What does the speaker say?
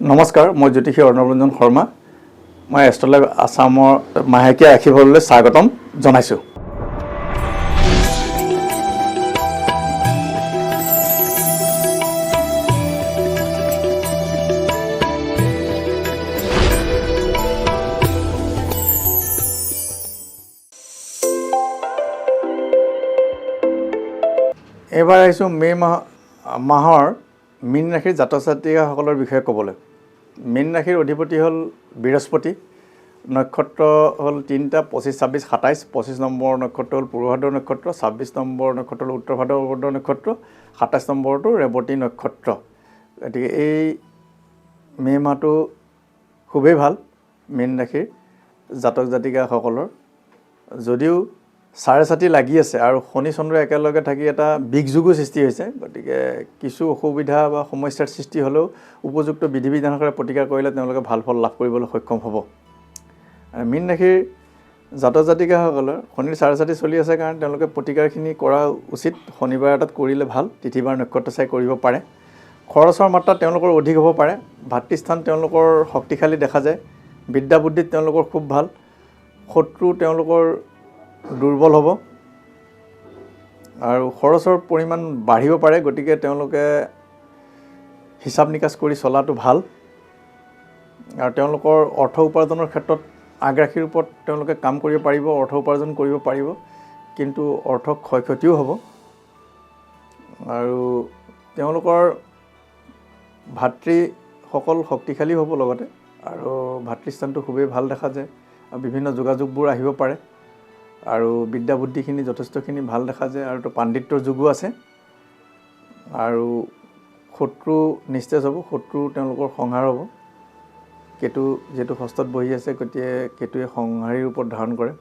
নমস্কাৰ, মই জ্যোতিষী অৰ্ণৱৰঞ্জন শৰ্মা। মই এষ্ট্ৰলাইভ আছামৰ মাহেকীয়া ৰাশিফললৈ স্বাগতম জনাইছোঁ। এইবাৰ আহিছোঁ মে' মাহৰ মীন ৰাশিৰ জাতক জাতিকাসকলৰ বিষয়ে ক'বলৈ। মীন ৰাশিৰ অধিপতি হ'ল বৃহস্পতি। নক্ষত্ৰ হ'ল 3টা 25, 26, 27। 25 নম্বৰ নক্ষত্ৰ হ'ল পূৰ্বভাদ্ৰ নক্ষত্ৰ, 26 নম্বৰ নক্ষত্ৰ হ'ল উত্তৰ ভাদ্ৰপদ নক্ষত্ৰ, 27 নম্বৰটো ৰেৱতী নক্ষত্ৰ। গতিকে এই মে' মাহটো খুবেই ভাল মীন ৰাশিৰ জাতক জাতিকাসকলৰ। যদিও চাৰে চাতি লাগি আছে আৰু শনি চন্দ্ৰ একেলগে থাকি এটা বিঘযোগো সৃষ্টি হৈছে, গতিকে কিছু অসুবিধা বা সমস্যাৰ সৃষ্টি হ'লেও উপযুক্ত বিধি বিধানৰে প্ৰতিকাৰ কৰিলে তেওঁলোকে ভাল ফল লাভ কৰিবলৈ সক্ষম হ'ব। মীন ৰাশিৰ জাতক জাতিকাসকলৰ শনিৰ চাৰে চাতি চলি আছে কাৰণে তেওঁলোকে প্ৰতিকাৰখিনি কৰা উচিত। শনিবাৰ এটাত কৰিলে ভাল, তিথিবাৰ নক্ষত্ৰ চাই কৰিব পাৰে। খৰচৰ মাত্ৰা তেওঁলোকৰ অধিক হ'ব পাৰে। ভাতৃস্থান তেওঁলোকৰ শক্তিশালী দেখা যায়। বিদ্যা বুদ্ধিত তেওঁলোকৰ খুব ভাল। শত্ৰু তেওঁলোকৰ দুৰ্বল হ'ব আৰু খৰচৰ পৰিমাণ বাঢ়িব পাৰে, গতিকে তেওঁলোকে হিচাপ নিকাচ কৰি চলাটো ভাল। আৰু তেওঁলোকৰ অৰ্থ উপাৰ্জনৰ ক্ষেত্ৰত আগ্ৰাসীৰ ওপৰত তেওঁলোকে কাম কৰিব পাৰিব, অৰ্থ উপাৰ্জন কৰিব পাৰিব, কিন্তু অৰ্থ ক্ষয় ক্ষতিও হ'ব। আৰু তেওঁলোকৰ ভাতৃসকল শক্তিশালী হ'ব লগতে, আৰু ভাতৃস্থানটো খুবেই ভাল দেখা যায় আৰু বিভিন্ন যোগাযোগবোৰ আহিব পাৰে। আৰু বিদ্যা বুদ্ধিখিনি যথেষ্টখিনি ভাল দেখা যায় আৰু পাণ্ডিত্যৰ যুগো আছে। আৰু শত্ৰু নিস্তেজ হ'ব, শত্ৰু তেওঁলোকৰ সংহাৰ হ'ব। কেতু যিহেতু ষষ্ঠত বহি আছে, গতিকে কেতুৱে সংহাৰীৰ ওপৰত ধাৰণ কৰে।